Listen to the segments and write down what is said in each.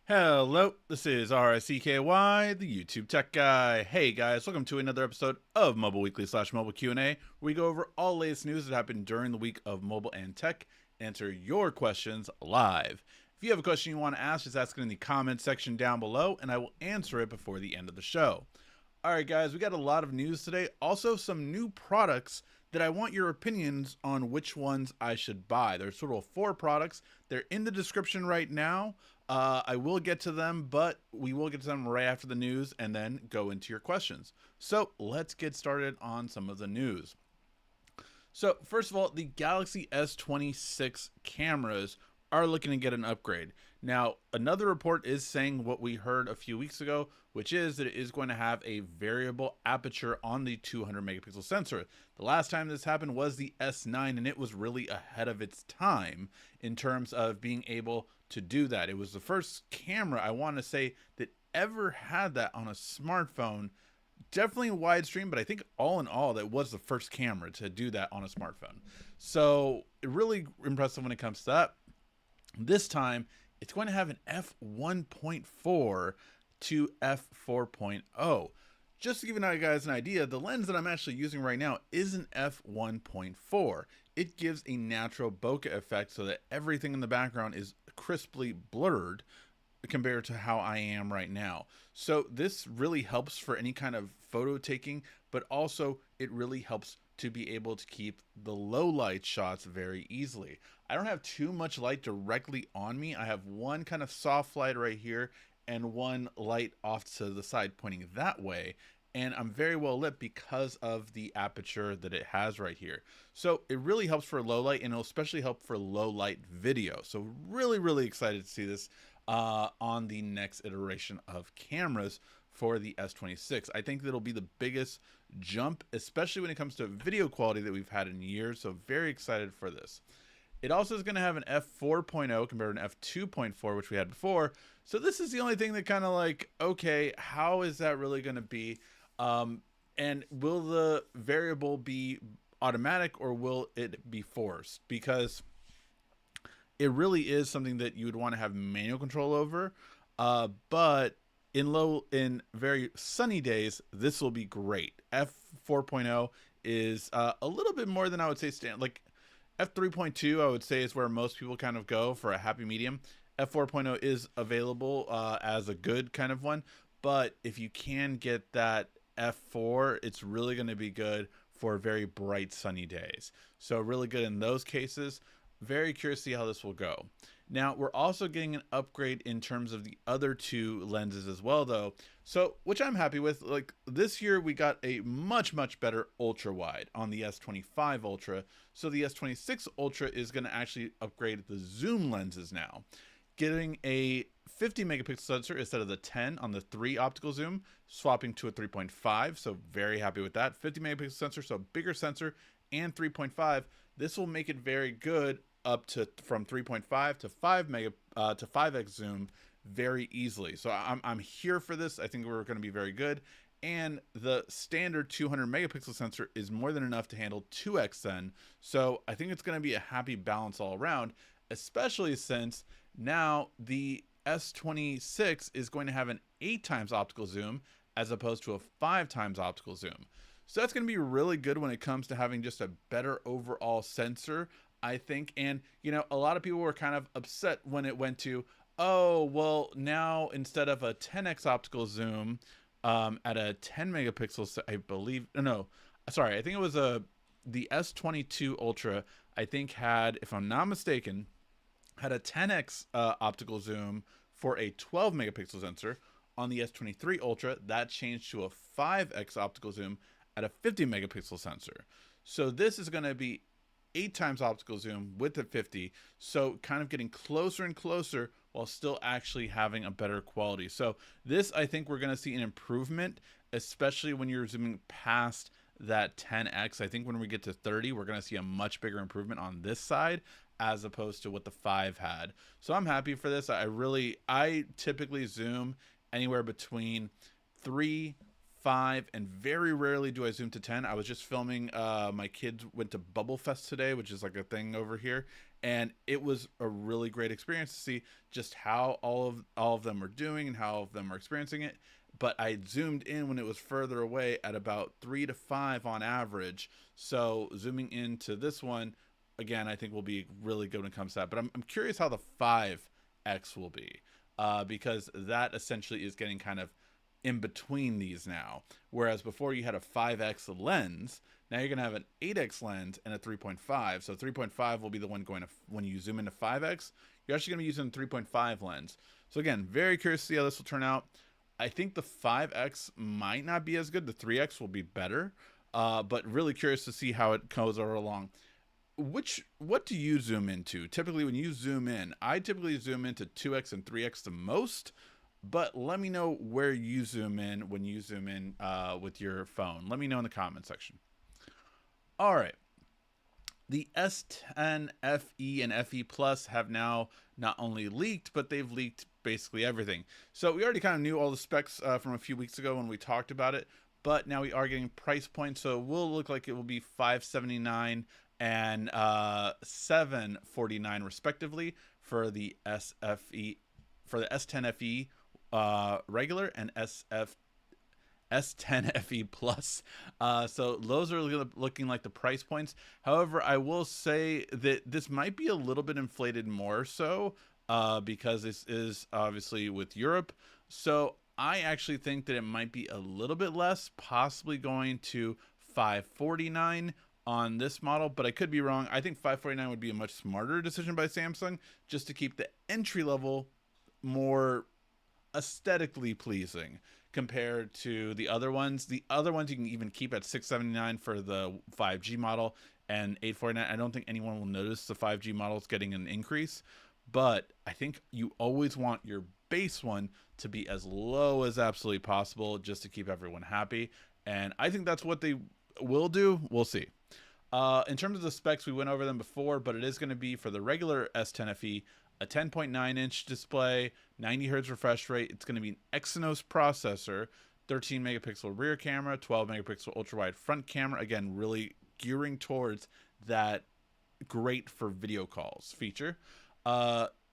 Hello, this is RSCKY, the YouTube Tech Guy. Hey guys, welcome to another episode of Mobile Weekly / Mobile Q&A, where we go over all latest news that happened during the week of mobile and tech, and answer your questions live. If you have a question you want to ask, just ask it in the comments section down below, and I will answer it before the end of the show. Alright guys, we got a lot of news today, also some new products that I want your opinions on which ones I should buy. There's sort of 4 products. They're in the description right now. I will get to them, but we will get to them right after the news and then go into your questions. So let's get started on some of the news. So first of all, the Galaxy S26 cameras are looking to get an upgrade. Now, another report is saying what we heard a few weeks ago, which is that it is going to have a variable aperture on the 200 megapixel sensor. The last time this happened was the S9, and it was really ahead of its time in terms of being able to do that. It was the first camera, I want to say, that ever had that on a smartphone. Definitely widestream, but I think all in all, that was the first camera to do that on a smartphone. So really impressive when it comes to that. This time, it's going to have an f1.4 to f4.0. Just to give you guys an idea, the lens that I'm actually using right now is an f1.4. It gives a natural bokeh effect so that everything in the background is crisply blurred compared to how I am right now. So this really helps for any kind of photo taking, but also it really helps to be able to keep the low light shots very easily. I don't have too much light directly on me. I have one kind of soft light right here and one light off to the side pointing that way, and I'm very well lit because of the aperture that it has right here. So it really helps for low light, and it'll especially help for low light video. So really excited to see this on the next iteration of cameras for the S26. I think that'll be the biggest jump, especially when it comes to video quality that we've had in years. So very excited for this. It also is going to have an f4.0 compared to an f2.4, which we had before. So this is the only thing that kind of like, okay, how is that really going to be? And will the variable be automatic or will it be forced? Because it really is something that you would want to have manual control over. But in very sunny days, this will be great. F4.0 is a little bit more than I would say like F3.2, I would say, is where most people kind of go for a happy medium. F4.0 is available as a good kind of one, but if you can get that F4, it's really going to be good for very bright sunny days. So really good in those cases. Very curious to see how this will go. Now, we're also getting an upgrade in terms of the other 2 lenses as well, though. So, which I'm happy with. Like, this year we got a much better ultra wide on the S25 Ultra. So the S26 Ultra is going to actually upgrade the zoom lenses now, getting a 50 megapixel sensor instead of the 10 on the 3 optical zoom, swapping to a 3.5. So very happy with that. 50 megapixel sensor, so bigger sensor, and 3.5. This will make it very good up to from 3.5 to 5x zoom very easily. So I'm here for this. I think we're going to be very good. And the standard 200 megapixel sensor is more than enough to handle 2x then. So I think it's going to be a happy balance all around, especially since now the S26 is going to have an 8 times optical zoom as opposed to a 5 times optical zoom. So that's going to be really good when it comes to having just a better overall sensor, I think. And, you know, a lot of people were kind of upset when it went to, oh, well, now instead of a 10x optical zoom at a 10 megapixels, I believe, no, sorry, I think it was the S22 Ultra, I think had, if I'm not mistaken, had a 10x optical zoom for a 12 megapixel sensor. On the S23 Ultra, that changed to a 5x optical zoom at a 50 megapixel sensor. So this is going to be 8 times optical zoom with the 50, so kind of getting closer and closer while still actually having a better quality. So this, I think we're going to see an improvement, especially when you're zooming past that 10x. I think when we get to 30, we're going to see a much bigger improvement on this side as opposed to what the 5 had. So I'm happy for this. I typically zoom anywhere between 3, 5, and very rarely do I zoom to 10. I was just filming, my kids went to Bubble Fest today, which is like a thing over here, and it was a really great experience to see just how all of them are doing and how all of them are experiencing it. But I zoomed in when it was further away at about 3 to 5 on average. So zooming into this one, again, I think will be really good when it comes to that. But I'm curious how the 5X will be, because that essentially is getting kind of in between these now. Whereas before you had a 5X lens, now you're going to have an 8X lens and a 3.5. So 3.5 will be the one going to, when you zoom into 5X, you're actually going to be using 3.5 lens. So again, very curious to see how this will turn out. I think the 5X might not be as good. The 3X will be better, but really curious to see how it goes over along. What do you zoom into? Typically, when you zoom in, I typically zoom into 2X and 3X the most, but let me know where you zoom in when you zoom in with your phone. Let me know in the comment section. All right. The S10 FE and FE Plus have now not only leaked, but they've leaked basically everything. So we already kind of knew all the specs from a few weeks ago when we talked about it, but now we are getting price points. So it will look like it will be $579 and $749 respectively for the S10 FE regular and S10 FE Plus. So those are looking like the price points. However, I will say that this might be a little bit inflated more so because this is obviously with Europe. So I actually think that it might be a little bit less, possibly going to $549 on this model, but I could be wrong. I think $549 would be a much smarter decision by Samsung, just to keep the entry level more aesthetically pleasing compared to the other ones. The other ones you can even keep at $679 for the 5G model and $849. I don't think anyone will notice the 5G model is getting an increase, but I think you always want your base one to be as low as absolutely possible just to keep everyone happy. And I think that's what they will do. We'll see. In terms of the specs, we went over them before, but it is going to be for the regular S10 FE, a 10.9-inch display, 90 hertz refresh rate. It's going to be an Exynos processor, 13 megapixel rear camera, 12 megapixel ultra wide front camera. Again, really gearing towards that great for video calls feature.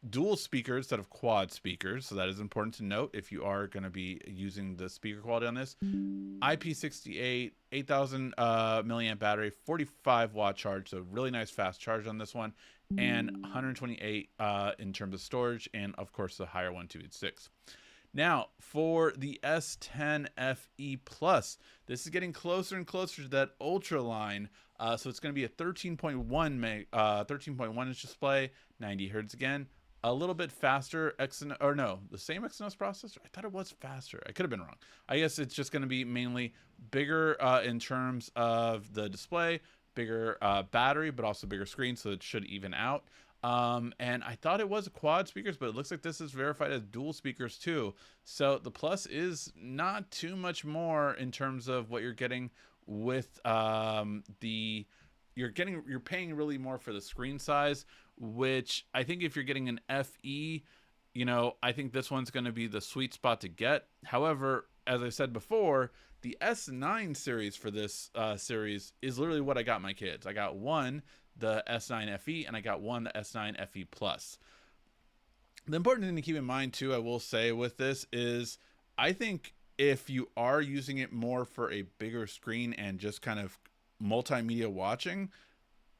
Dual speakers instead of quad speakers, so that is important to note if you are going to be using the speaker quality on this. IP68, 8,000 milliamp battery, 45 watt charge, so really nice fast charge on this one, and 128 in terms of storage, and of course the higher one, 256. Now for the S10 FE Plus, this is getting closer and closer to that ultra line. So it's going to be a 13.1 inch display, 90 hertz again. A little bit faster the same Exynos processor. I thought it was faster. I could have been wrong. I guess it's just going to be mainly bigger in terms of the display, bigger battery, but also bigger screen, so it should even out. And I thought it was quad speakers, but it looks like this is verified as dual speakers too. So the Plus is not too much more in terms of what you're getting with you're paying really more for the screen size, which I think if you're getting an FE, I think this one's going to be the sweet spot to get. However, as I said before, the S9 series for this series is literally what I got my kids. I got one, the S9 FE, and I got one, the S9 FE Plus. The important thing to keep in mind too, I will say with this is, I think if you are using it more for a bigger screen and just kind of multimedia watching,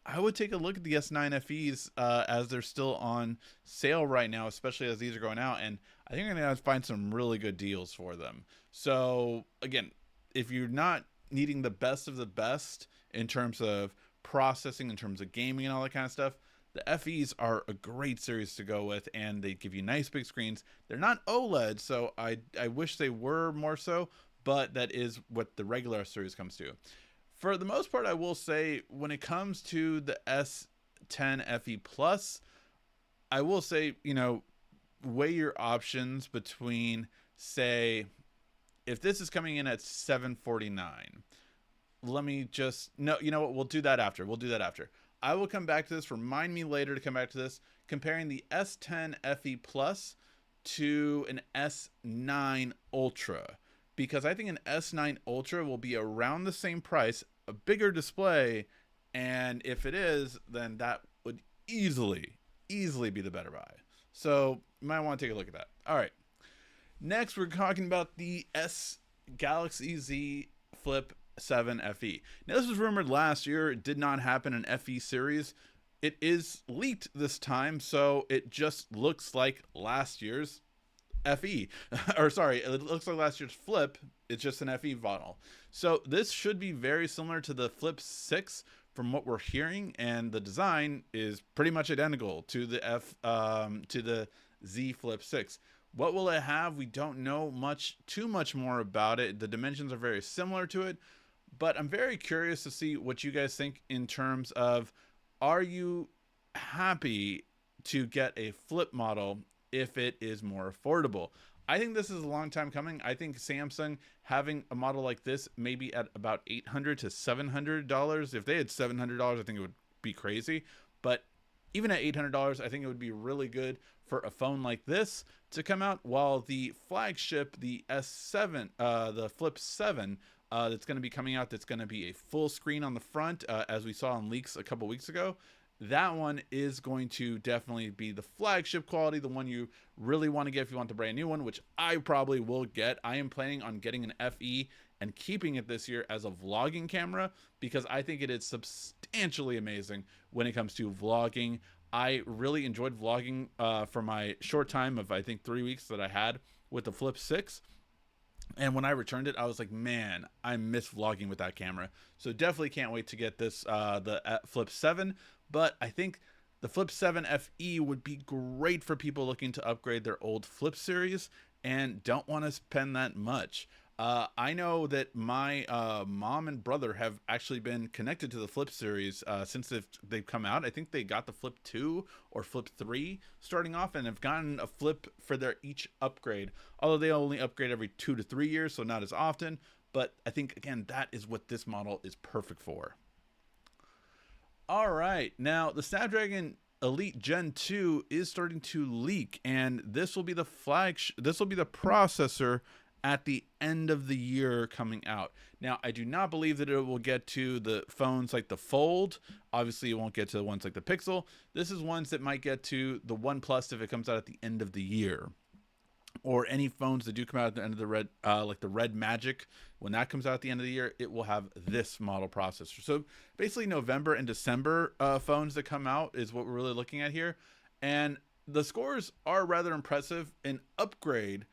I would take a look at the S9 FEs as they're still on sale right now, especially as these are going out, and I think you're going to find some really good deals for them. So again, if you're not needing the best of the best in terms of processing, in terms of gaming and all that kind of stuff, the FEs are a great series to go with, and they give you nice big screens. They're not OLED, so I wish they were more so, but that is what the regular series comes to. For the most part, I will say when it comes to the S10 FE Plus, I will say, weigh your options between, say, if this is coming in at $749, let me just, no, you know what, we'll do that after. I will come back to this. Remind me later to come back to this. Comparing the S10 FE Plus to an S9 Ultra. because I think an S9 Ultra will be around the same price, a bigger display, and if it is, then that would easily be the better buy. So you might want to take a look at that. All right. Next, we're talking about the Galaxy Z Flip 7 FE. Now, this was rumored last year. It did not happen in FE series. It is leaked this time, so it just looks like last year's FE. Or sorry, it looks like last year's Flip. It's just an FE model. So this should be very similar to the Flip 6 from what we're hearing, and the design is pretty much identical to the Z Flip 6. What will it have? We don't know too much more about it. The dimensions are very similar to it, but I'm very curious to see what you guys think in terms of, are you happy to get a flip model if it is more affordable? I think this is a long time coming. I think Samsung having a model like this maybe at about $800 to $700. If they had $700, I think it would be crazy. But even at $800, I think it would be really good for a phone like this to come out, while the flagship, the S7, the Flip 7, that's going to be coming out, that's going to be a full screen on the front, as we saw in leaks a couple weeks ago. That one is going to definitely be the flagship quality, the one you really want to get if you want the brand new one, which I probably will get. I am planning on getting an FE and keeping it this year as a vlogging camera, because I think it is substantially amazing when it comes to vlogging. I really enjoyed vlogging for my short time of, I think, 3 weeks that I had with the Flip 6. And when I returned it, I was like, man, I miss vlogging with that camera. So definitely can't wait to get this, the Flip 7. But I think the Flip 7 FE would be great for people looking to upgrade their old Flip series and don't want to spend that much. I know that my mom and brother have actually been connected to the Flip series since they've come out. I think they got the Flip 2 or Flip 3 starting off, and have gotten a Flip for their each upgrade. Although they only upgrade every 2 to 3 years, so not as often. But I think, again, that is what this model is perfect for. All right, now the Snapdragon Elite Gen 2 is starting to leak, and this will be the flagship. This will be the processor at the end of the year coming out. Now, I do not believe that it will get to the phones like the Fold. Obviously, it won't get to the ones like the Pixel. This is ones that might get to the OnePlus if it comes out at the end of the year, or any phones that do come out at the end of the Red, like the Red Magic. When that comes out at the end of the year, it will have this model processor. So basically, November and December phones that come out is what we're really looking at here, and the scores are rather impressive in upgrade.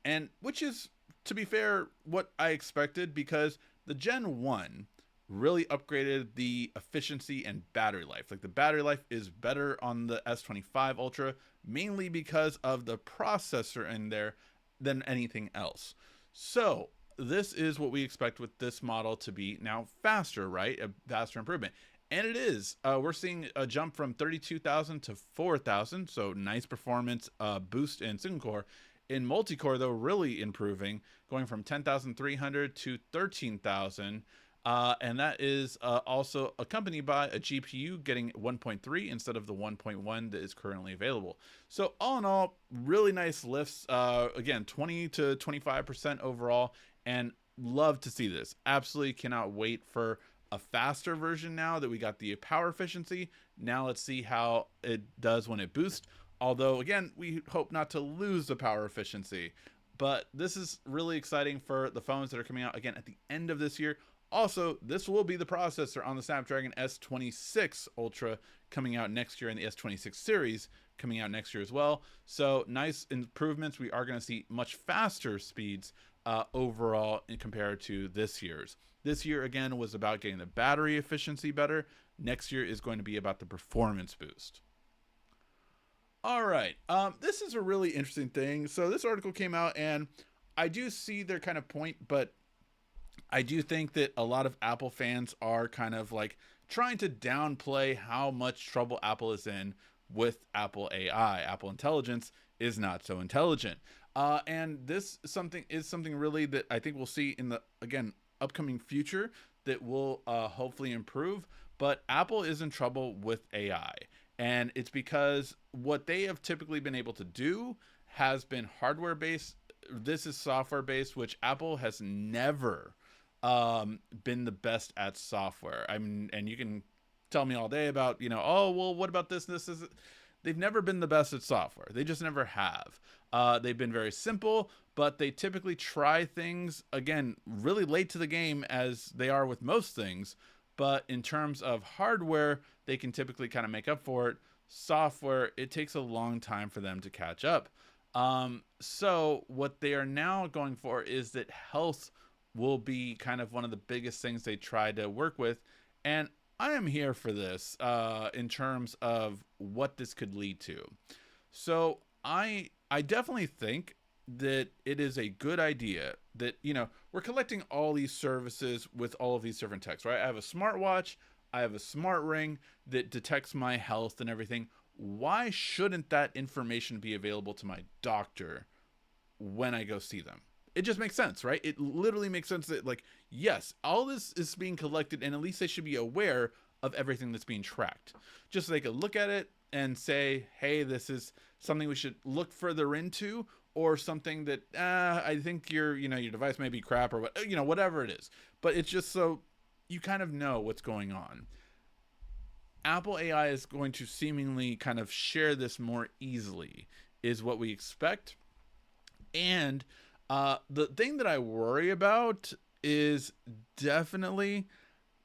And which is, to be fair, what I expected, because the Gen 1 really upgraded the efficiency and battery life. Like, the battery life is better on the S25 Ultra, mainly because of the processor in there than anything else. So this is what we expect with this model to be now faster, right? A faster improvement. And it is. We're seeing a jump from 32,000 to 4,000. So nice performance boost in single core. In multi-core, though, really improving, going from 10,300 to 13,000. And that is also accompanied by a GPU getting 1.3 instead of the 1.1 that is currently available. So all in all, really nice lifts. Again, 20 to 25% overall, and love to see this. Absolutely cannot wait for a faster version now that we got the power efficiency. Now let's see how it does when it boosts. Although, again, we hope not to lose the power efficiency. But this is really exciting for the phones that are coming out, again, at the end of this year. Also, this will be the processor on the Snapdragon S26 Ultra coming out next year, and the S26 series coming out next year as well. So, nice improvements. We are going to see much faster speeds overall compared to this year's. This year, again, was about getting the battery efficiency better. Next year is going to be about the performance boost. All right, this is a really interesting thing. So this article came out, and I do see their kind of point, but I do think that a lot of Apple fans are kind of like trying to downplay how much trouble Apple is in with Apple AI. Apple Intelligence is not so intelligent. And this is something really that I think we'll see in the, again, upcoming future that will hopefully improve. But Apple is in trouble with AI. And it's because what they have typically been able to do has been hardware based this is software based, which Apple has never been the best at software. I mean, and you can tell me all day about, oh, well, what about this? This is, they've never been the best at software. They just never have. They've been very simple, but they typically try things, again, really late to the game, as they are with most things. But in terms of hardware, they can typically kind of make up for it. Software, it takes a long time for them to catch up. So what they are now going for is that health will be kind of one of the biggest things they try to work with. And I am here for this in terms of what this could lead to. So I definitely think that it is a good idea that, we're collecting all these services with all of these different techs, right? I have a smartwatch, I have a smart ring that detects my health and everything. Why shouldn't that information be available to my doctor when I go see them? It just makes sense, right? It literally makes sense that, like, yes, all this is being collected, and at least they should be aware of everything that's being tracked. Just so they could look at it and say, hey, this is something we should look further into, or something that, I think your device may be crap, or whatever it is. But it's just so you kind of know what's going on. Apple AI is going to seemingly kind of share this more easily, is what we expect. And the thing that I worry about is definitely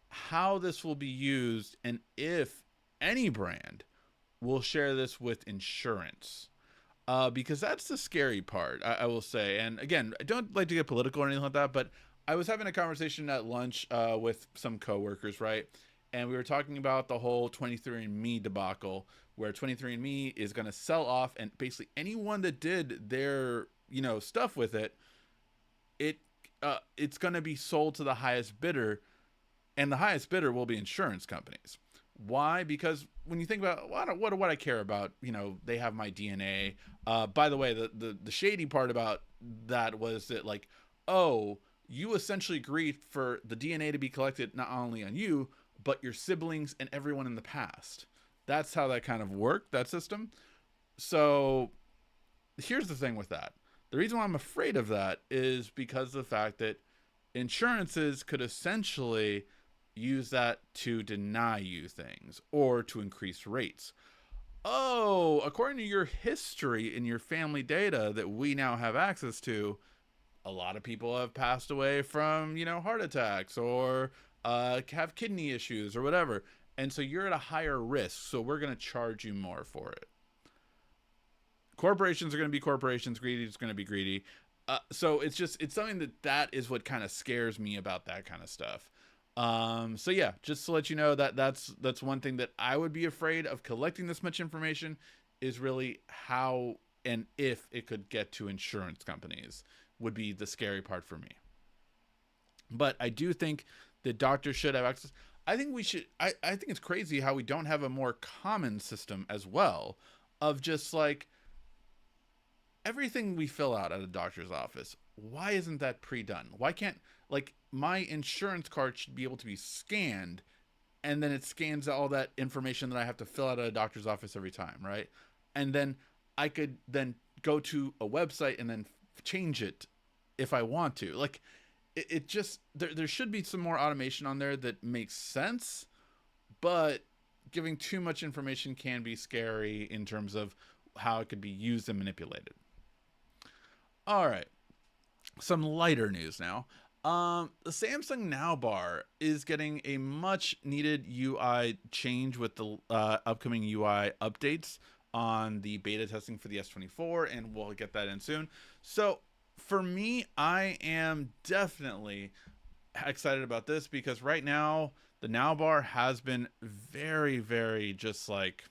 how this will be used, and if any brand will share this with insurance. Because that's the scary part, I will say. And again, I don't like to get political or anything like that, but I was having a conversation at lunch with some coworkers, right? And we were talking about the whole 23andMe debacle, where 23andMe is going to sell off, and basically anyone that did their, stuff with it, it's going to be sold to the highest bidder, and the highest bidder will be insurance companies. Why? Because when you think about what do I care about, they have my DNA. By the way, the shady part about that was that, like, oh, you essentially agreed for the DNA to be collected not only on you, but your siblings and everyone in the past. That's how that kind of worked, that system. So here's the thing with that. The reason why I'm afraid of that is because of the fact that insurances could essentially use that to deny you things or to increase rates. Oh, according to your history and your family data that we now have access to, a lot of people have passed away from, heart attacks, or have kidney issues or whatever. And so you're at a higher risk. So we're going to charge you more for it. Corporations are going to be corporations. Greedy is going to be greedy. So it's something that is what kind of scares me about that kind of stuff. So yeah, just to let you know that's one thing that I would be afraid of collecting this much information, is really how and if it could get to insurance companies would be the scary part for me. But I do think that doctors should have access. I think we should, I think it's crazy how we don't have a more common system as well of just like everything we fill out at a doctor's office. Why isn't that pre-done? Why can't, like, my insurance card should be able to be scanned, and then it scans all that information that I have to fill out at a doctor's office every time, right? And then I could then go to a website and then change it if I want to. Like, it just, there should be some more automation on there that makes sense, but giving too much information can be scary in terms of how it could be used and manipulated. All right. Some lighter news now. The Samsung Now bar is getting a much needed UI change with the upcoming UI updates on the beta testing for the S24, and we'll get that in soon. So for me, I am definitely excited about this because right now the Now bar has been very, very just like,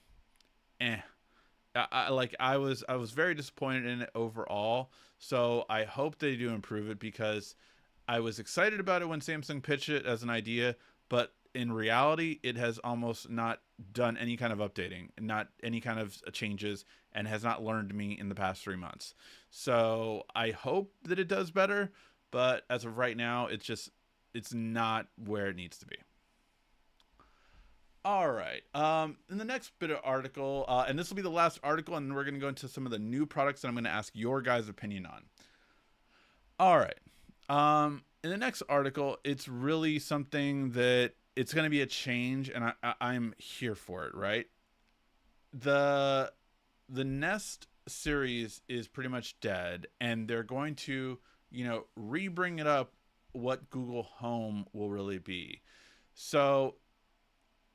I was very disappointed in it overall. So I hope they do improve it, because I was excited about it when Samsung pitched it as an idea, but in reality, it has almost not done any kind of updating, not any kind of changes, and has not learned me in the past 3 months. So I hope that it does better, but as of right now, it's not where it needs to be. All right. In the next bit of article, and this will be the last article, and we're going to go into some of the new products that I'm going to ask your guys' opinion on. All right. In the next article, it's really something that it's going to be a change, and I'm here for it. Right. The the Nest series is pretty much dead, and they're going to re-bring it up. What Google Home will really be. So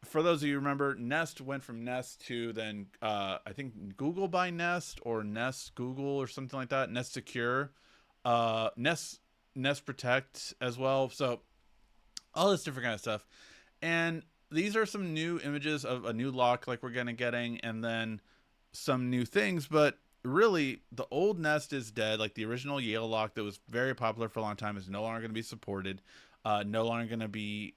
for those of you who remember, Nest went from Nest to then I think Google by Nest or Nest Google or something like that. Nest Secure, Nest Protect as well. So all this different kind of stuff, and these are some new images of a new lock like we're gonna getting, and then some new things. But really, the old Nest is dead. Like the original Yale lock that was very popular for a long time is no longer going to be supported. No longer going to be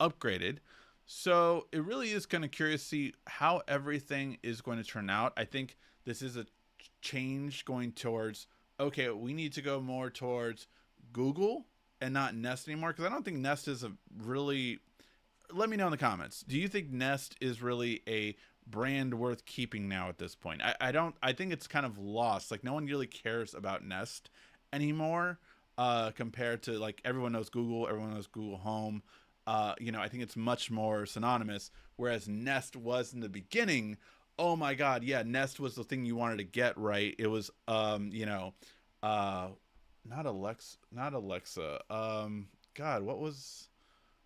upgraded. So it really is kind of curious to see how everything is going to turn out. I think this is a change going towards, okay, we need to go more towards Google and not Nest anymore, because I don't think Nest is a really, let me know in the comments, do you think Nest is really a brand worth keeping now at this point? I don't. I think it's kind of lost. Like no one really cares about Nest anymore, compared to like everyone knows Google, everyone knows Google Home. I think it's much more synonymous. Whereas Nest was in the beginning. Oh my God, yeah, Nest was the thing you wanted to get right. It was, not Alexa. God, what was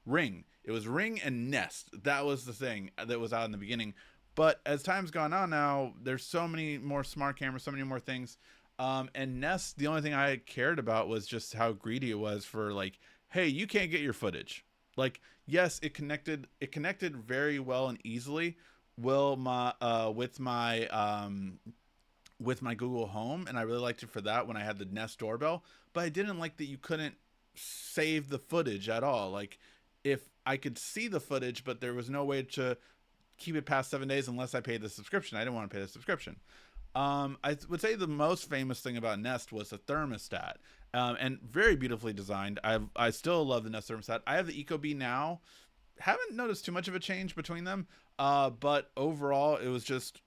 Ring? It was Ring and Nest. That was the thing that was out in the beginning. But as time's gone on now, there's so many more smart cameras, so many more things. And Nest, the only thing I cared about was just how greedy it was for like, hey, you can't get your footage. Like, yes, it connected very well and easily. Will my with my Google Home, and I really liked it for that when I had the Nest doorbell. But I didn't like that you couldn't save the footage at all. Like, if I could see the footage, but there was no way to keep it past 7 days unless I paid the subscription. I didn't want to pay the subscription. I would say the most famous thing about Nest was the thermostat, and very beautifully designed. I still love the Nest thermostat. I have the Ecobee now. Haven't noticed too much of a change between them, but overall, it was just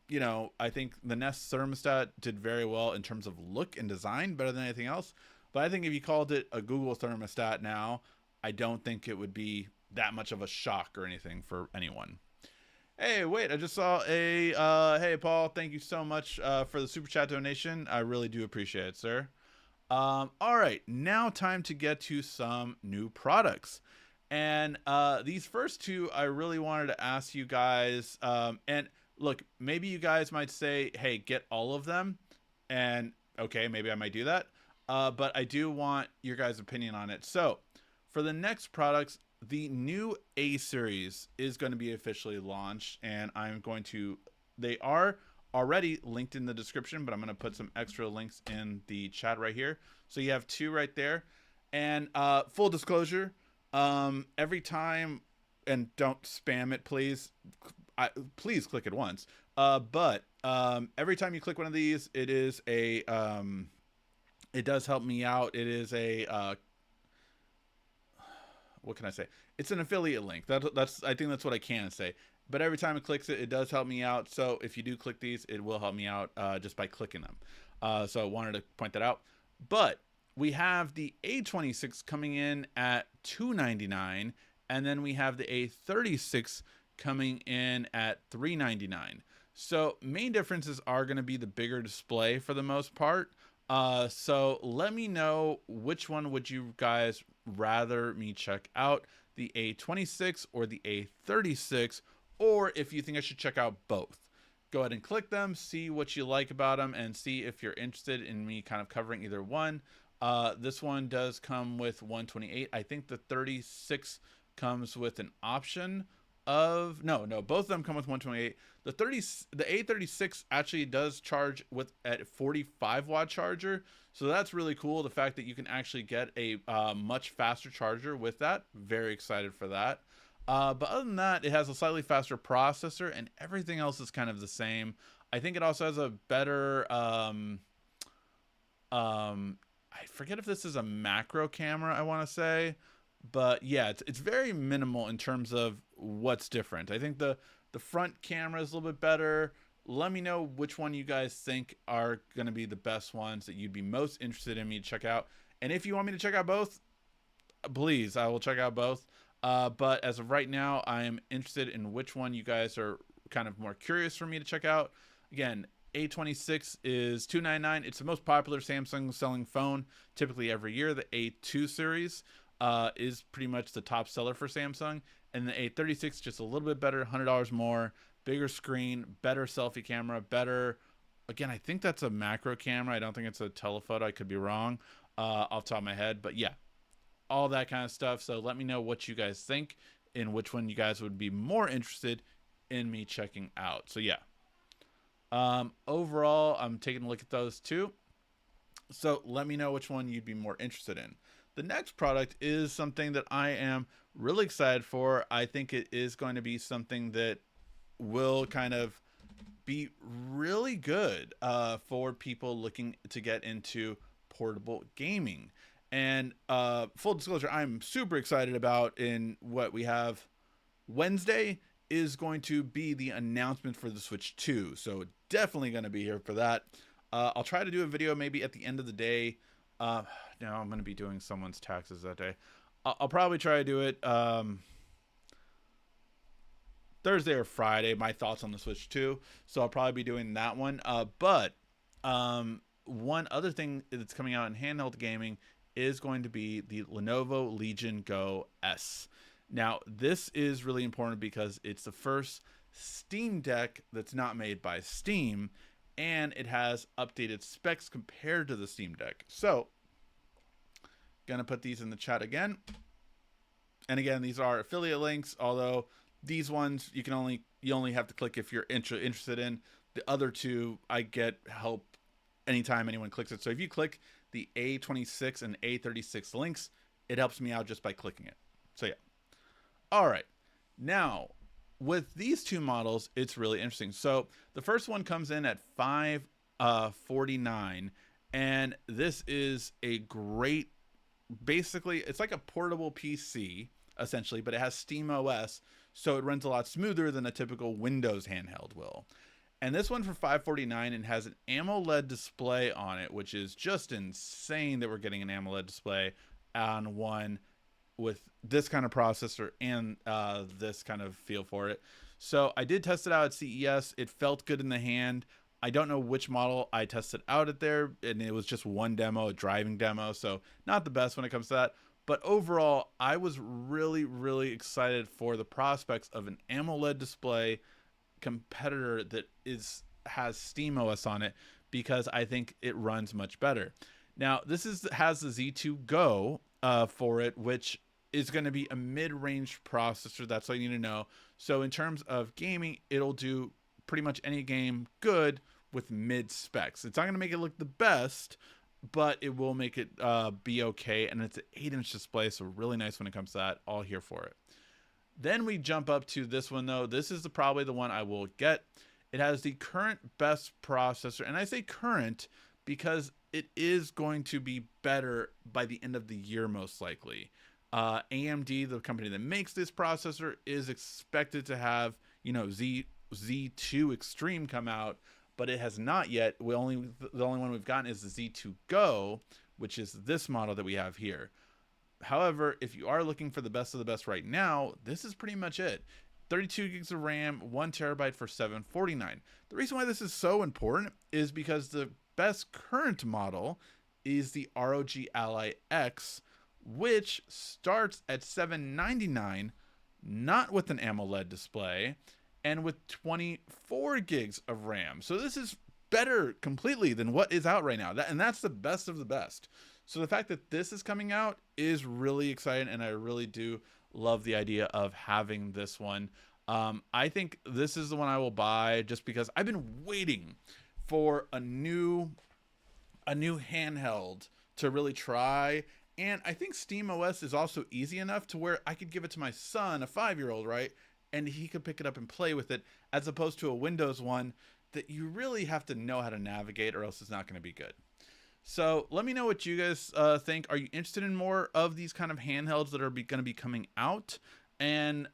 I think the Nest thermostat did very well in terms of look and design, better than anything else. But I think if you called it a Google thermostat now, I don't think it would be that much of a shock or anything for anyone. Hey, wait, I just saw a hey Paul, thank you so much for the super chat donation. I really do appreciate it, sir. All right, now time to get to some new products. And these first two I really wanted to ask you guys, and look, maybe you guys might say, "Hey, get all of them." And okay, maybe I might do that. But I do want your guys' opinion on it. So, for the next products, the new A series is going to be officially launched, and I'm going to. They are already linked in the description, but I'm going to put some extra links in the chat right here. So you have two right there. And full disclosure, every time, and don't spam it, please. Please click it once. But every time you click one of these, it is a. It does help me out. It is a what can I say? It's an affiliate link. That's I think that's what I can say. But every time it clicks it, it does help me out. So if you do click these, it will help me out just by clicking them. So I wanted to point that out. But we have the A26 coming in at $299, and then we have the A36 coming in at $399. So main differences are going to be the bigger display for the most part. So let me know, which one would you guys rather me check out, the A26 or the A36, or if you think I should check out both. Go ahead and click them, see what you like about them, and see if you're interested in me kind of covering either one. This one does come with 128. I think the 36 comes with an option of no, both of them come with 128. The A36 actually does charge with at 45-watt charger, so that's really cool. The fact that you can actually get a much faster charger with that, very excited for that. But other than that, it has a slightly faster processor, and everything else is kind of the same. I think it also has a better I forget if this is a macro camera, I want to say, but yeah, it's very minimal in terms of what's different. I think the front camera is a little bit better. Let me know which one you guys think are going to be the best ones that you'd be most interested in me to check out. And if you want me to check out both, please, I will check out both. But as of right now, I am interested in which one you guys are kind of more curious for me to check out. Again, A26 is $299. It's the most popular Samsung selling phone typically every year. The A2 series is pretty much the top seller for Samsung. And the A36 just a little bit better, $100 more, bigger screen, better selfie camera, better. Again, I think that's a macro camera. I don't think it's a telephoto. I could be wrong off the top of my head. But yeah, all that kind of stuff. So let me know what you guys think and which one you guys would be more interested in me checking out. So yeah, overall, I'm taking a look at those too. So let me know which one you'd be more interested in. The next product is something that I am really excited for. I think it is going to be something that will kind of be really good for people looking to get into portable gaming. And full disclosure, I'm super excited about in what we have Wednesday is going to be the announcement for the Switch 2. So definitely going to be here for that. I'll try to do a video maybe at the end of the day. Now I'm going to be doing someone's taxes that day. I'll probably try to do it Thursday or Friday, my thoughts on the Switch 2. So I'll probably be doing that one. But one other thing that's coming out in handheld gaming is going to be the Lenovo Legion Go S. Now, this is really important because it's the first Steam Deck that's not made by Steam, and it has updated specs compared to the Steam Deck. So, gonna put these in the chat again. And again, these are affiliate links, although these ones you only have to click if you're interested in. The other two, I get help anytime anyone clicks it. So if you click the A26 and A36 links, it helps me out just by clicking it. So yeah. All right. Now, with these two models, it's really interesting. So the first one comes in at $549, and this is a great, basically, it's like a portable PC, essentially, but it has SteamOS, so it runs a lot smoother than a typical Windows handheld will. And this one for $549 and has an AMOLED display on it, which is just insane that we're getting an AMOLED display on one with this kind of processor and this kind of feel for it. So I did test it out at CES. It felt good in the hand. I don't know which model I tested out at there, and it was just one demo, a driving demo, so not the best when it comes to that. But overall, I was really, really excited for the prospects of an AMOLED display competitor that has SteamOS on it, because I think it runs much better. Now, this has the Z2 Go for it, which is going to be a mid-range processor. That's all you need to know. So in terms of gaming, it'll do pretty much any game good with mid specs. It's not going to make it look the best, but it will make it be okay. And it's an 8-inch display, so really nice when it comes to that. All here for it. Then we jump up to this one, though. This is probably the one I will get. It has the current best processor, and I say current because it is going to be better by the end of the year, most likely. AMD, the company that makes this processor, is expected to have, Z2 Extreme come out, but it has not yet. The only one we've gotten is the Z2 Go, which is this model that we have here. However, if you are looking for the best of the best right now, this is pretty much it. 32 gigs of RAM, 1 terabyte for $749. The reason why this is so important is because the best current model is the ROG Ally X, which starts at $799, not with an AMOLED display, and with 24 gigs of RAM. So this is better completely than what is out right now. And that's the best of the best. So the fact that this is coming out is really exciting, and I really do love the idea of having this one. I think this is the one I will buy just because I've been waiting for a new handheld to really try. And I think SteamOS is also easy enough to where I could give it to my son, a 5-year-old, right? And he could pick it up and play with it, as opposed to a Windows one that you really have to know how to navigate, or else it's not going to be good. So let me know what you guys think. Are you interested in more of these kind of handhelds that are going to be coming out? And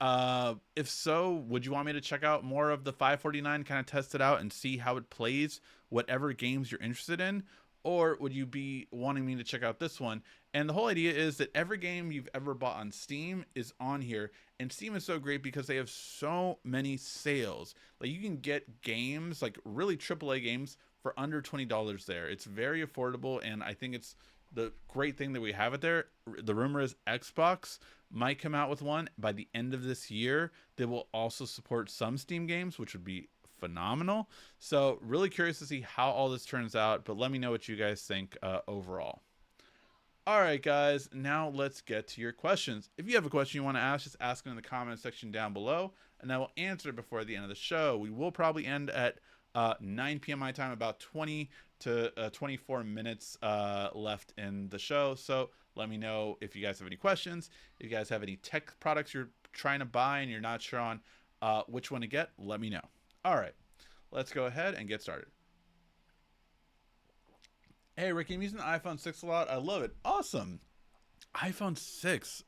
if so, would you want me to check out more of the 549, kind of test it out and see how it plays, whatever games you're interested in? Or would you be wanting me to check out this one? And the whole idea is that every game you've ever bought on Steam is on here. And Steam is so great because they have so many sales. Like, you can get games, like really AAA games, for under $20 there. It's very affordable, and I think it's the great thing that we have it there. The rumor is Xbox might come out with one by the end of this year that will also support some Steam games, which would be phenomenal. So really curious to see how all this turns out, but let me know what you guys think overall. All right, guys, now let's get to your questions. If you have a question you want to ask, just ask it in the comment section down below, and I will answer it before the end of the show. We will probably end at 9 p.m. my time, about 20 to 24 minutes left in the show. So let me know if you guys have any questions. If you guys have any tech products you're trying to buy and you're not sure on which one to get, let me know. All right, let's go ahead and get started. Hey, Ricky, I'm using the iPhone 6 a lot. I love it. Awesome. iPhone 6.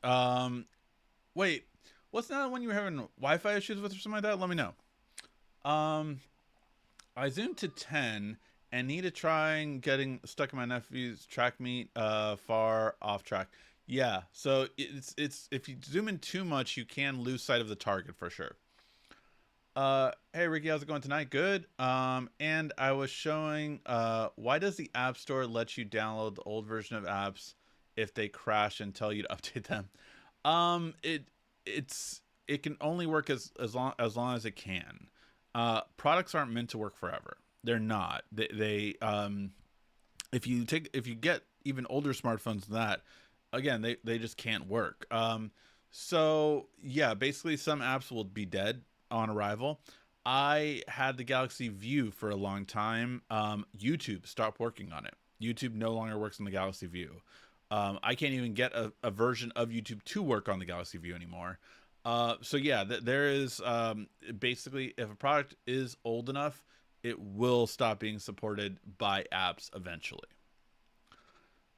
Wait, what's that one you were having Wi-Fi issues with or something like that? Let me know. I zoomed to 10 and need to try getting stuck in my nephew's track meet far off track. Yeah, so it's if you zoom in too much, you can lose sight of the target for sure. Hey Ricky, how's it going tonight? Good. And I was showing why does the App Store let you download the old version of apps if they crash and tell you to update them? It can only work as long as it can. Products aren't meant to work forever. They're not. They if you get even older smartphones than that, again, they just can't work. So yeah, basically some apps will be dead on arrival. I had the Galaxy View for a long time. YouTube stopped working on it. YouTube no longer works on the Galaxy View. I can't even get a version of YouTube to work on the Galaxy View anymore. So yeah, there is basically, if a product is old enough, it will stop being supported by apps eventually.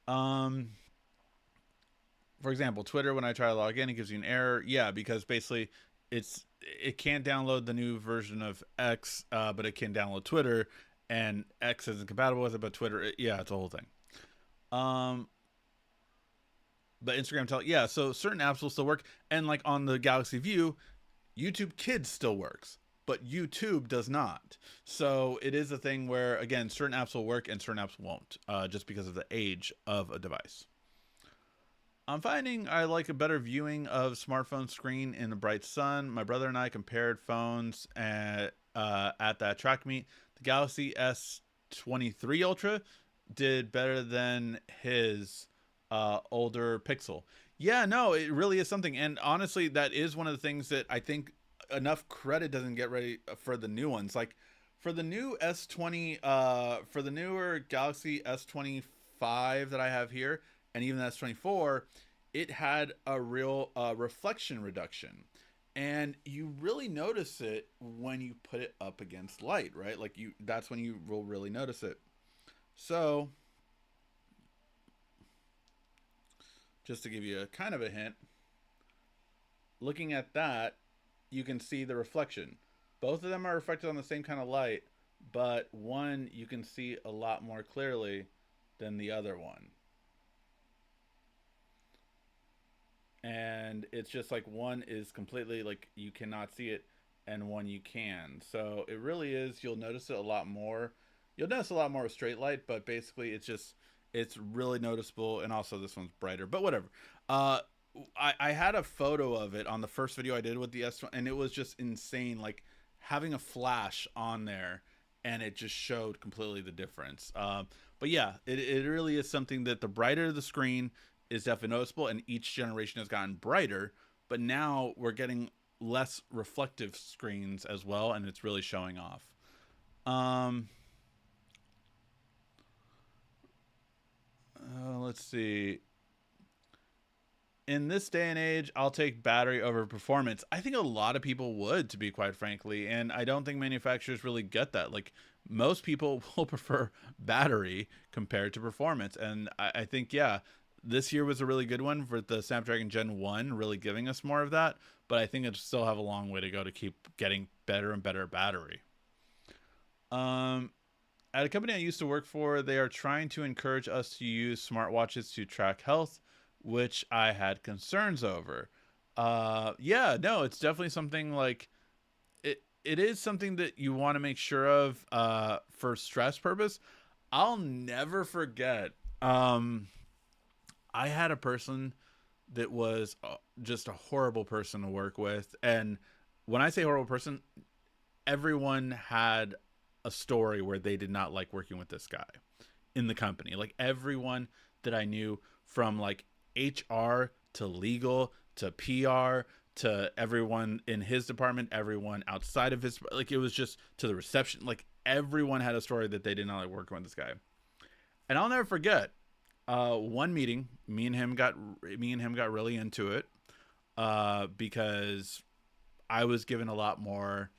For example, Twitter, when I try to log in, it gives you an error. Yeah, because basically it can't download the new version of X, but it can download Twitter, and X isn't compatible with it, but Twitter, yeah, it's a whole thing. But Instagram yeah, so certain apps will still work, and like on the Galaxy View, YouTube Kids still works, but YouTube does not. So it is a thing where, again, certain apps will work and certain apps won't, just because of the age of a device. I'm finding I like a better viewing of smartphone screen in the bright sun. My brother and I compared phones at that track meet. The Galaxy S23 Ultra did better than his older Pixel. Yeah, no, it really is something. And honestly, that is one of the things that I think enough credit doesn't get ready for the new ones. Like for the new S20, for the newer Galaxy S25 that I have here, and even the S24, it had a real reflection reduction. And you really notice it when you put it up against light, right? Like that's when you will really notice it. So just to give you a kind of a hint, looking at that, you can see the reflection. Both of them are reflected on the same kind of light, but one you can see a lot more clearly than the other one. And it's just like one is completely like you cannot see it, and one you can. So it really is, you'll notice it a lot more. You'll notice a lot more with straight light, but basically it's really noticeable. And also this one's brighter, but whatever. I had a photo of it on the first video I did with the S1, and it was just insane, like having a flash on there, and it just showed completely the difference. But yeah, it really is something that the brighter the screen is definitely noticeable, and each generation has gotten brighter, but now we're getting less reflective screens as well, and it's really showing off. Let's see. In this day and age, I'll take battery over performance. I think a lot of people would, to be quite frankly, and I don't think manufacturers really get that. Like, most people will prefer battery compared to performance, and I think, yeah, this year was a really good one for the Snapdragon Gen 1, really giving us more of that. But I think it still have a long way to go to keep getting better and better battery. Um, at a company I used to work for, they are trying to encourage us to use smartwatches to track health, which I had concerns over. Yeah, no, it's definitely something like it is something that you want to make sure of for stress purpose. I'll never forget. Um, I had a person that was just a horrible person to work with, and when I say horrible person, everyone had a story where they did not like working with this guy in the company. Like everyone that I knew, from like HR to legal to PR to everyone in his department, everyone outside of his, like it was just to the reception, like everyone had a story that they did not like working with this guy. And I'll never forget one meeting, me and him got really into it because I was given a lot more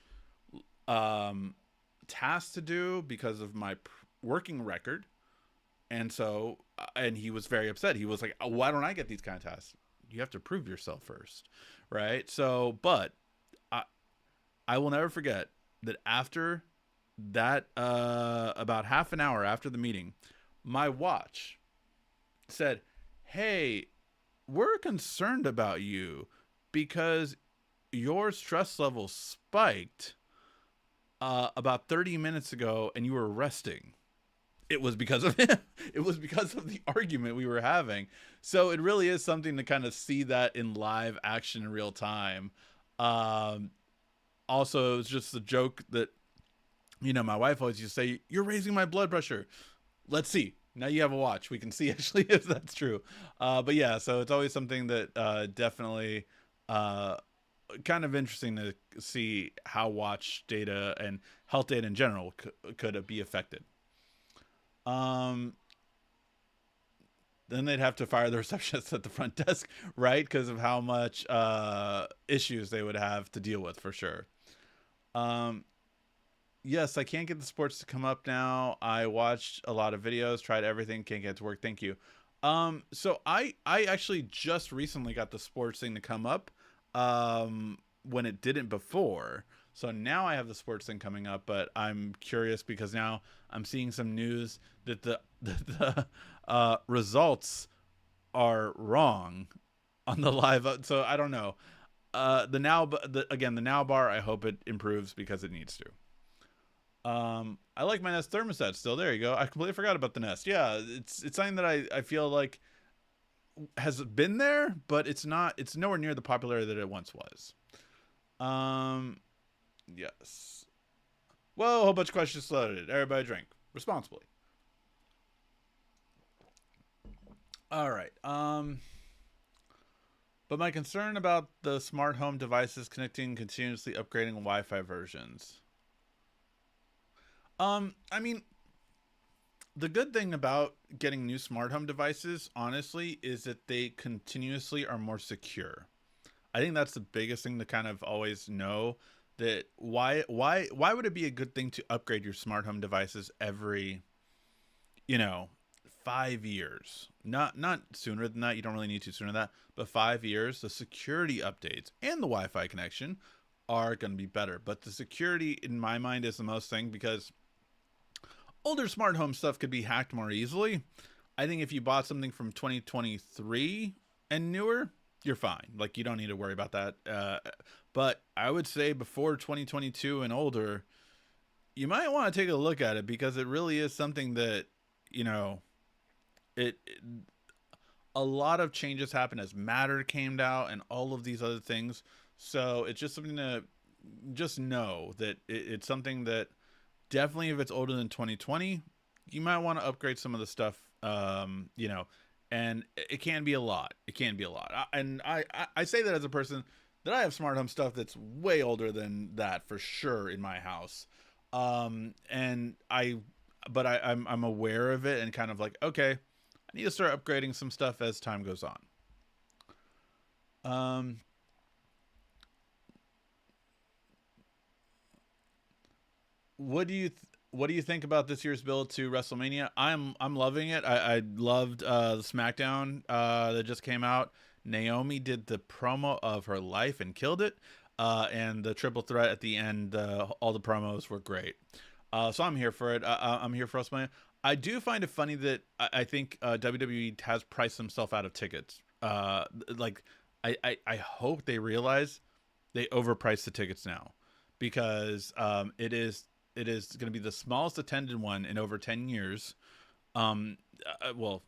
um, tasks to do because of my working record. And so, and he was very upset. He was like, oh, why don't I get these kind of tasks? You have to prove yourself first. Right. So, but I, I will never forget that after that, about half an hour after the meeting, my watch said, hey, we're concerned about you because your stress level spiked about 30 minutes ago and you were resting. It was because of him. It was because of the argument we were having. So it really is something to kind of see that in live action in real time. Um, Also, it was just a joke that, my wife always used to say, you're raising my blood pressure. Let's see. Now you have a watch. We can see actually if that's true. But yeah, so it's always something that definitely uh, kind of interesting to see how watch data and health data in general could be affected. Um, then they'd have to fire the receptionist at the front desk, right? Because of how much issues they would have to deal with for sure. Um, yes, I can't get the sports to come up now. I watched a lot of videos, tried everything, can't get it to work. Thank you. So I actually just recently got the sports thing to come up when it didn't before. So now I have the sports thing coming up, but I'm curious because now I'm seeing some news that the results are wrong on the live. So I don't know. The now bar. I hope it improves because it needs to. I like my Nest thermostat still. There you go. I completely forgot about the Nest. Yeah, it's something that I feel like has been there, but it's not. It's nowhere near the popularity that it once was. Um, yes. Whoa, a whole bunch of questions loaded. Everybody drink responsibly. All right. But my concern about the smart home devices connecting continuously upgrading Wi-Fi versions. I mean, the good thing about getting new smart home devices, honestly, is that they continuously are more secure. I think that's the biggest thing to kind of always know, that why would it be a good thing to upgrade your smart home devices every, you know, 5 years? Not sooner than that. You don't really need to sooner than that, but 5 years. The security updates and the Wi-Fi connection are going to be better. But the security, in my mind, is the most thing because older smart home stuff could be hacked more easily. I think if you bought something from 2023 and newer, you're fine. Like you don't need to worry about that. But I would say before 2022 and older, you might want to take a look at it because it really is something that, you know, it a lot of changes happened as Matter came out and all of these other things. So it's just something to just know that it's something that definitely, if it's older than 2020, you might want to upgrade some of the stuff. And it can be a lot. It can be a lot. I say that as a person that I have smart home stuff that's way older than that for sure in my house. And I'm aware of it and kind of like, okay, I need to start upgrading some stuff as time goes on. Um, what do you what do you think about this year's build to WrestleMania? I'm loving it. I loved the SmackDown that just came out. Naomi did the promo of her life and killed it. And the triple threat at the end, all the promos were great. So I'm here for it. I'm here for WrestleMania. I do find it funny that I think WWE has priced themselves out of tickets. Like I hope they realize they overpriced the tickets now, because it is going to be the smallest attended one in over 10 years. Well,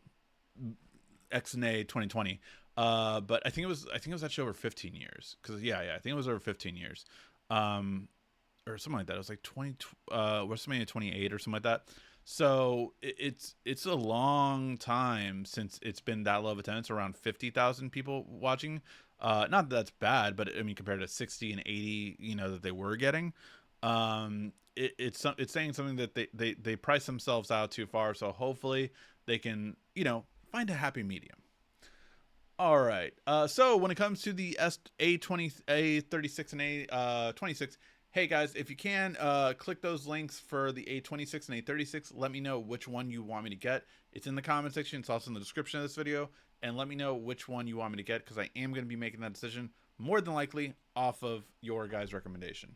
XNA 2020. But I think it was actually over 15 years, because yeah, I think it was over 15 years. Or something like that. It was like 20 WrestleMania 28 or something like that. So it's a long time since it's been that low of attendance, around 50,000 people watching. Not that that's bad, but I mean, compared to 60 and 80, that they were getting, it's saying something that they price themselves out too far. So hopefully they can find a happy medium. All right. So when it comes to the A20, A36, and A26, hey guys, if you can, click those links for the A26 and A36. Let me know which one you want me to get. It's in the comment section. It's also in the description of this video. And let me know which one you want me to get, because I am going to be making that decision more than likely off of your guys' recommendation.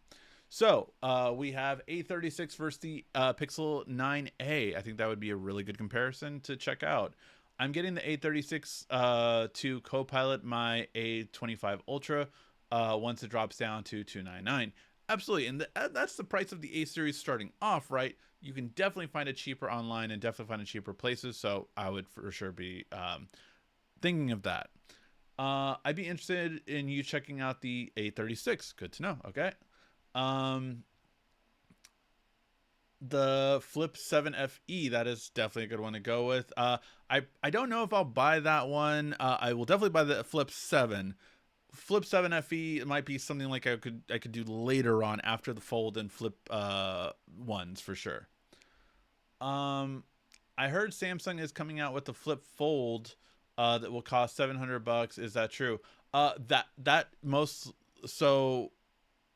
So we have A36 versus the Pixel 9a. I think that would be a really good comparison to check out. I'm getting the A36 to co-pilot my A25 Ultra once it drops down to $299. Absolutely, and that's the price of the A series starting off, right? You can definitely find it cheaper online and definitely find it cheaper places, so I would for sure be thinking of that. I'd be interested in you checking out the A36. Good to know. Okay. The Flip 7 FE, that is definitely a good one to go with. I don't know if I'll buy that one. I will definitely buy the Flip 7. Flip 7 FE, it might be something like I could do later on after the Fold and Flip ones for sure. I heard Samsung is coming out with the Flip Fold that will cost $700. Is that true? That most so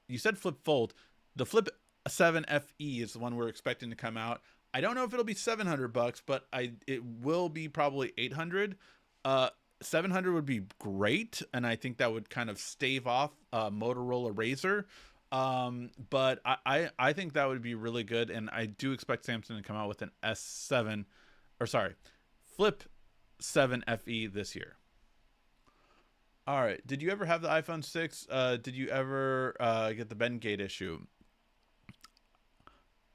you said Flip Fold. The Flip 7 FE is the one we're expecting to come out. I don't know if it'll be $700, but it will be probably 800. 700 would be great, and I think that would kind of stave off Motorola Razr. But I think that would be really good, and I do expect Samsung to come out with an S7, or sorry, Flip 7 FE this year. All right. Did you ever have the iPhone 6? Did you ever get the Bendgate issue?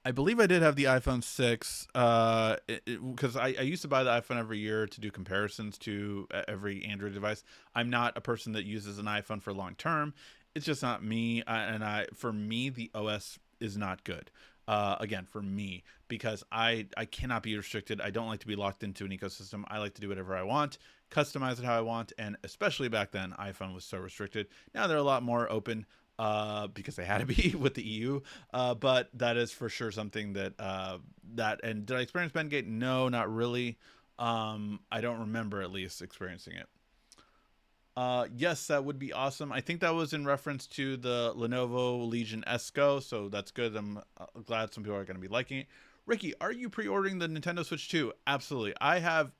I believe I did have the iPhone 6 because I used to buy the iPhone every year to do comparisons to every Android device. I'm not a person that uses an iPhone for long term. It's just not me. For me, the OS is not good. Again, for me, because I cannot be restricted. I don't like to be locked into an ecosystem. I like to do whatever I want, customize it how I want. And especially back then, iPhone was so restricted. Now they're a lot more open. Because they had to be with the EU, but that is for sure something that and did I experience Bendgate? No, not really. I don't remember at least experiencing it. Yes, that would be awesome. I think that was in reference to the Lenovo Legion Esco, so that's good. I'm glad some people are going to be liking it. Ricky, are you pre-ordering the Nintendo Switch 2? Absolutely. I have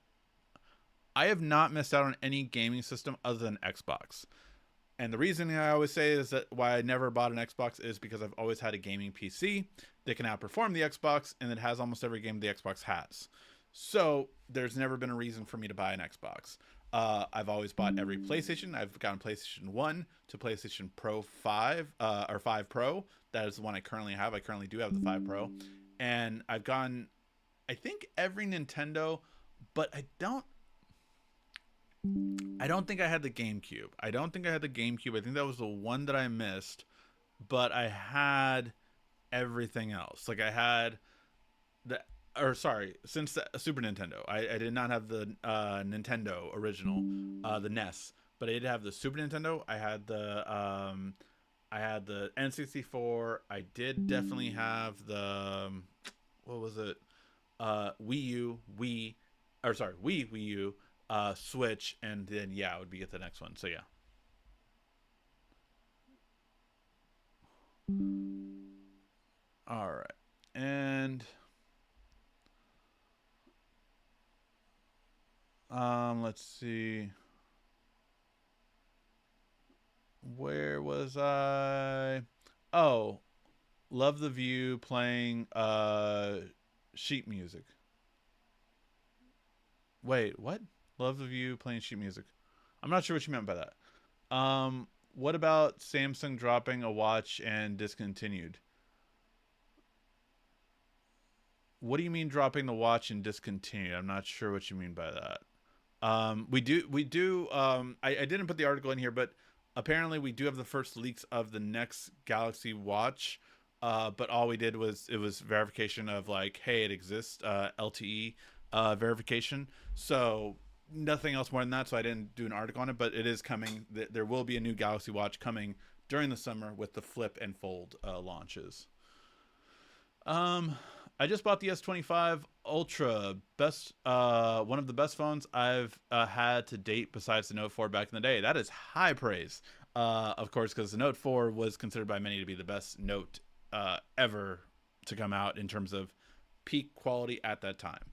not missed out on any gaming system other than Xbox. And the reason I always say is that why I never bought an Xbox is because I've always had a gaming PC that can outperform the Xbox, and it has almost every game the Xbox has. So there's never been a reason for me to buy an Xbox. I've always bought every PlayStation. I've gotten PlayStation 1 to PlayStation Pro 5 or 5 Pro. That is the one I currently have. I currently do have the 5 Pro. And I've gotten, I think, every Nintendo, but I don't think I had the GameCube. I think that was the one that I missed, but I had everything else. Like I had since the Super Nintendo. I did not have the Nintendo original, the NES, but I did have the Super Nintendo. I had the N64. I did definitely have the what was it? Wii, Wii U. Switch, and then it would be at the next one. So yeah. All right. And let's see. Where was I? Oh, love the view playing sheet music. Wait, what? Love the view playing sheet music. I'm not sure what you meant by that. What about Samsung dropping a watch and discontinued? What do you mean dropping the watch and discontinued? I'm not sure what you mean by that. We do. I didn't put the article in here, but apparently we do have the first leaks of the next Galaxy Watch. But all we did was it was verification of like, hey, it exists, LTE verification. So nothing else more than that. So I didn't do an article on it, but it is coming. There will be a new Galaxy Watch coming during the summer with the Flip and Fold launches. Um, I just bought the S25 Ultra, best one of the best phones I've had to date besides the Note 4 back in the day. That is high praise. Of course, because the Note 4 was considered by many to be the best Note ever to come out in terms of peak quality at that time.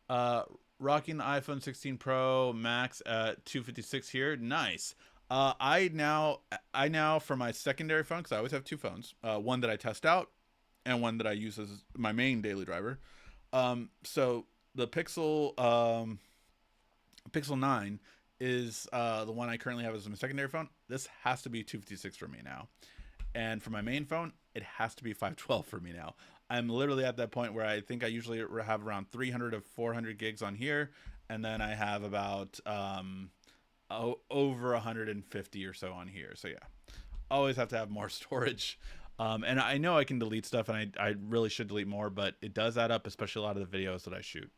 Uh, Rocking the iPhone 16 Pro Max at 256 here. Nice. I now for my secondary phone, because I always have two phones, one that I test out and one that I use as my main daily driver. So the Pixel 9 is the one I currently have as my secondary phone. This has to be 256 for me now. And for my main phone, it has to be 512 for me now. I'm literally at that point where I think I usually have around 300 to 400 gigs on here, and then I have about over 150 or so on here. So yeah, always have to have more storage. And I know I can delete stuff, and I really should delete more, but it does add up, especially a lot of the videos that I shoot.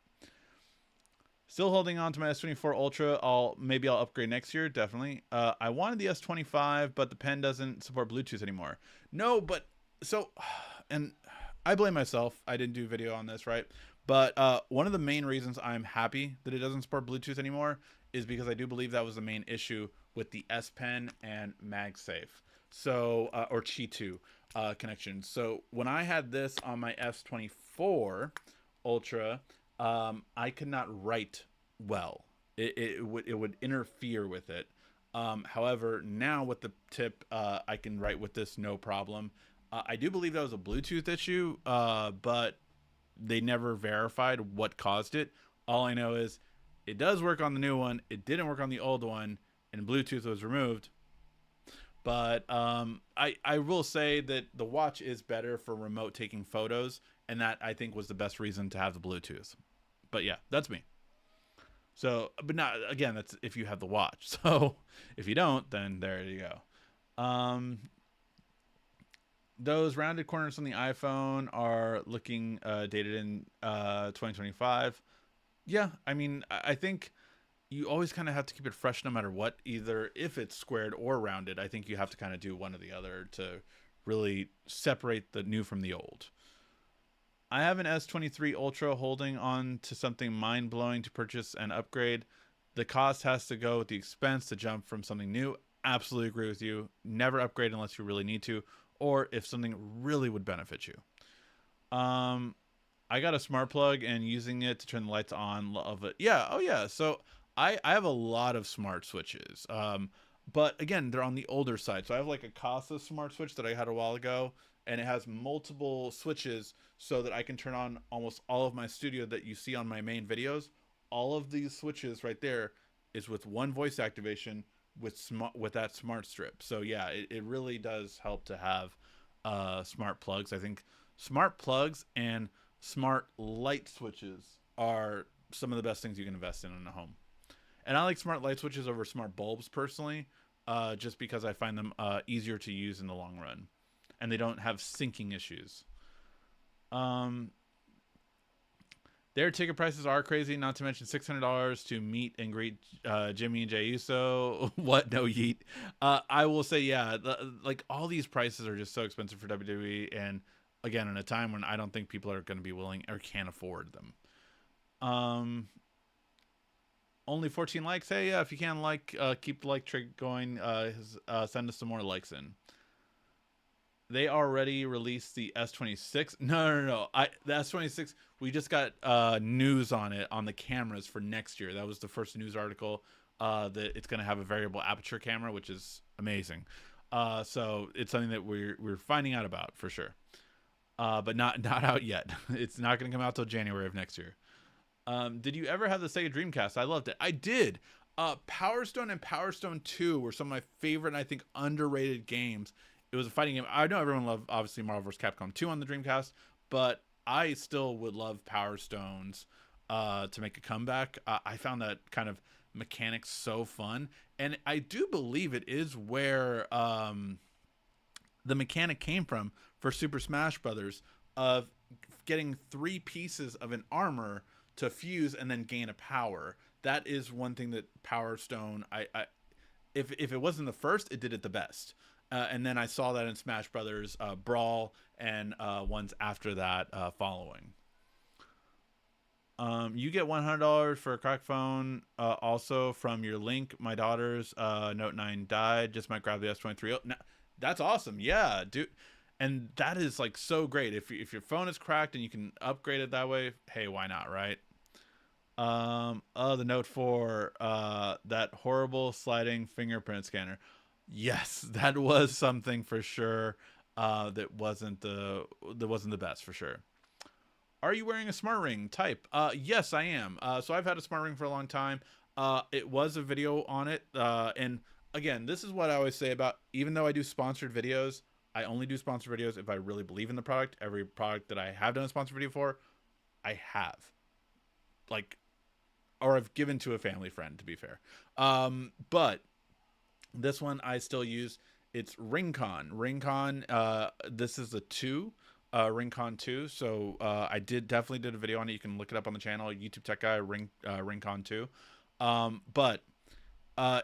Still holding on to my S24 Ultra. Maybe I'll upgrade next year, definitely. I wanted the S25, but the pen doesn't support Bluetooth anymore. No, but so, and I blame myself. I didn't do a video on this, right? But one of the main reasons I'm happy that it doesn't support Bluetooth anymore is because I do believe that was the main issue with the S Pen and MagSafe. So, or Qi 2 connection. So when I had this on my S24 Ultra, I could not write well. It would interfere with it. However, now with the tip, I can write with this no problem. I do believe that was a Bluetooth issue, but they never verified what caused it. All I know is it does work on the new one. It didn't work on the old one, and Bluetooth was removed. But I will say that the watch is better for remote taking photos, and that I think was the best reason to have the Bluetooth. But yeah, that's me. So, but not again. That's if you have the watch. So, if you don't, then there you go. Those rounded corners on the iPhone are looking dated in 2025. Yeah, I mean, I think you always kind of have to keep it fresh no matter what. Either if it's squared or rounded, I think you have to kind of do one or the other to really separate the new from the old. I have an S23 Ultra holding on to something mind blowing to purchase and upgrade. The cost has to go with the expense to jump from something new. Absolutely agree with you. Never upgrade unless you really need to, or if something really would benefit you. Um, I got a smart plug and using it to turn the lights on. Love it. Yeah. Oh yeah. So I have a lot of smart switches. But again, they're on the older side. So I have like a Casa smart switch that I had a while ago, and it has multiple switches so that I can turn on almost all of my studio that you see on my main videos. All of these switches right there is with one voice activation with that smart strip. So yeah, it really does help to have smart plugs. I think smart plugs and smart light switches are some of the best things you can invest in a home. And I like smart light switches over smart bulbs personally, just because I find them easier to use in the long run, and they don't have syncing issues. Um, their ticket prices are crazy. Not to mention $600 to meet and greet Jimmy and Jay Uso. What? No yeet. I will say, yeah, like all these prices are just so expensive for WWE, and again, in a time when I don't think people are going to be willing or can afford them. Um, Only 14 likes. Hey, yeah, if you can keep the like trick going. Send us some more likes in. they already released the S26. No. The S26. We just got news on it on the cameras for next year. That was the first news article. That it's going to have a variable aperture camera, which is amazing. So it's something that we're finding out about for sure. But not out yet. It's not going to come out till January of next year. Did you ever have the Sega Dreamcast? I loved it. I did. Power Stone and Power Stone 2 were some of my favorite and I think underrated games. It was a fighting game. I know everyone loved, obviously, Marvel vs. Capcom 2 on the Dreamcast, but I still would love Power Stones to make a comeback. I found that kind of mechanics so fun. And I do believe it is where the mechanic came from for Super Smash Brothers of getting 3 pieces of an armor to fuse and then gain a power. That is one thing that Power Stone, if it wasn't the first, it did it the best. And then I saw that in Smash Brothers Brawl and ones after that following. You get $100 for a crack phone. Also from your link, my daughter's Note 9 died. Just might grab the S23. Oh, that's awesome. Yeah, dude. And that is like so great. If your phone is cracked and you can upgrade it that way, hey, why not, right? The Note 4, that horrible sliding fingerprint scanner. Yes, that was something for sure. That wasn't the best for sure. Are you wearing a smart ring? Type. Yes, I am. So I've had a smart ring for a long time. It was a video on it. And again, this is what I always say about, even though I do sponsored videos, I only do sponsored videos if I really believe in the product. Every product that I have done a sponsored video for, I have. Like, or I've given to a family friend, to be fair. But this one I still use. It's Ringcon. This is the 2. Ringcon 2. So I definitely did a video on it. You can look it up on the channel, YouTube Tech Guy, Ringcon 2. But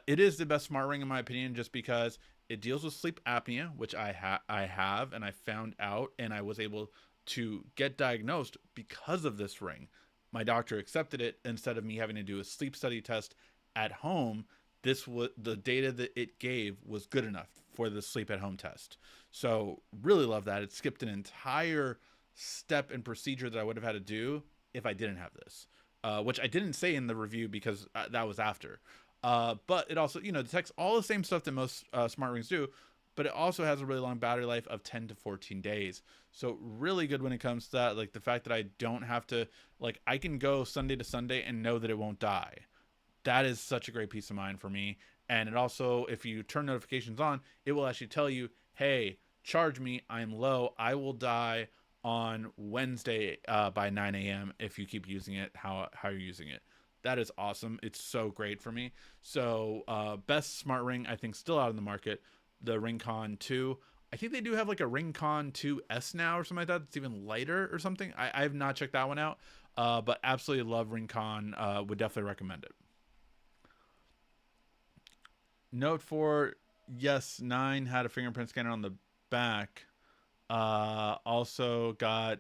it is the best smart ring in my opinion, just because it deals with sleep apnea, which I have, and I found out, and I was able to get diagnosed because of this ring. My doctor accepted it instead of me having to do a sleep study test at home. This was the data that it gave was good enough for the sleep at home test. So really love that. It skipped an entire step and procedure that I would have had to do if I didn't have this, which I didn't say in the review because that was after. But it also, detects all the same stuff that most smart rings do, but it also has a really long battery life of 10 to 14 days. So really good when it comes to that. Like the fact that I don't have to, like, I can go Sunday to Sunday and know that it won't die. That is such a great peace of mind for me. And it also, if you turn notifications on, it will actually tell you, hey, charge me, I'm low, I will die on Wednesday by 9 a.m. if you keep using it how you're using it. That is awesome. It's so great for me. So best smart ring, I think, still out in the market, the Ringcon 2. I think they do have like a Ringcon 2S now or something like that. It's even lighter or something. I have not checked that one out, but absolutely love Ringcon. Would definitely recommend it. Note 4, yes, 9 had a fingerprint scanner on the back. Also got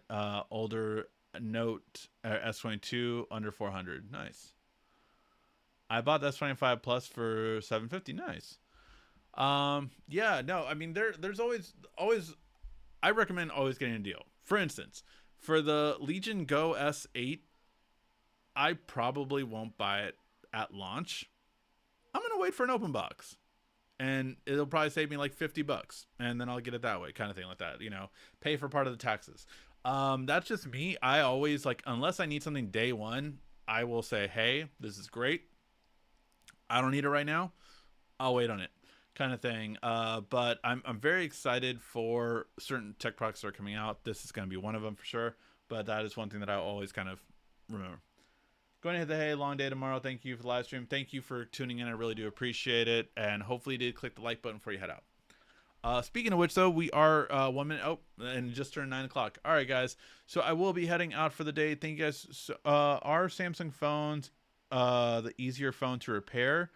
older Note S22 under 400. Nice. I bought the S25 Plus for $750. Nice. Yeah, no, I mean there's always I recommend always getting a deal. For instance, for the Legion Go S8, I probably won't buy it at launch. I'm gonna wait for an open box, and it'll probably save me like $50, and then I'll get it that way, kind of thing like that. Pay for part of the taxes. That's just me. I always, like, unless I need something day one, I will say, hey, this is great. I don't need it right now. I'll wait on it, kind of thing. But I'm very excited for certain tech products that are coming out. This is going to be one of them for sure. But that is one thing that I always kind of remember. Going to hit the hey, long day tomorrow. Thank you for the live stream. Thank you for tuning in. I really do appreciate it. And hopefully you did click the like button before you head out. Speaking of which, though, we are 1 minute. Oh, and just turned 9 o'clock. All right, guys. So I will be heading out for the day. Thank you guys. So, are Samsung phones the easier phone to repair?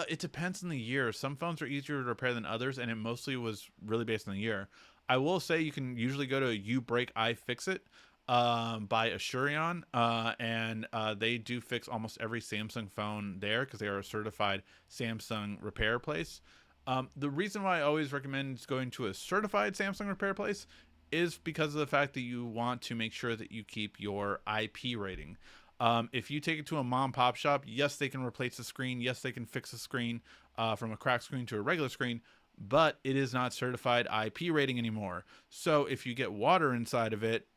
It depends on the year. Some phones are easier to repair than others, and it mostly was really based on the year. I will say you can usually go to You Break, I Fix It by Assurion, and they do fix almost every Samsung phone there because they are a certified Samsung repair place. The reason why I always recommend going to a certified Samsung repair place is because of the fact that you want to make sure that you keep your IP rating. If you take it to a mom and pop shop, yes, they can replace the screen. Yes, they can fix the screen from a cracked screen to a regular screen, but it is not certified IP rating anymore. So if you get water inside of it,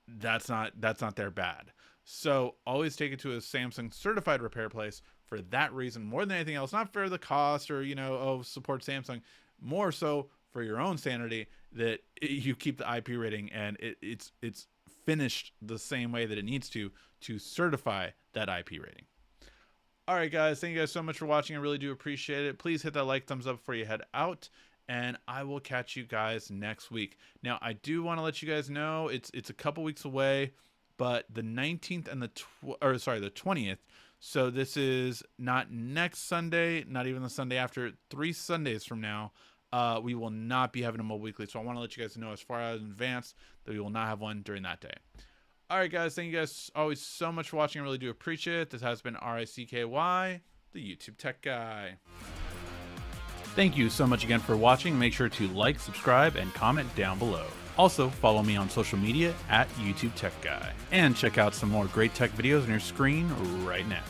that's not their bad. So always take it to a Samsung certified repair place for that reason, more than anything else. Not for the cost or support Samsung, more so for your own sanity, that you keep the IP rating and it's finished the same way that it needs to certify that IP rating. All right, guys, thank you guys so much for watching. I really do appreciate it. Please hit that like, thumbs up before you head out, and I will catch you guys next week. Now, I do want to let you guys know it's a couple weeks away, but the 19th and the 20th. So this is not next Sunday, not even the Sunday after. 3 Sundays from now, we will not be having a Mobile Weekly. So I want to let you guys know as far as in advance that we will not have one during that day. All right, guys. Thank you guys always so much for watching. I really do appreciate it. This has been RICKY, the YouTube Tech Guy. Thank you so much again for watching. Make sure to like, subscribe, and comment down below. Also, follow me on social media at YouTube Tech Guy. And check out some more great tech videos on your screen right now.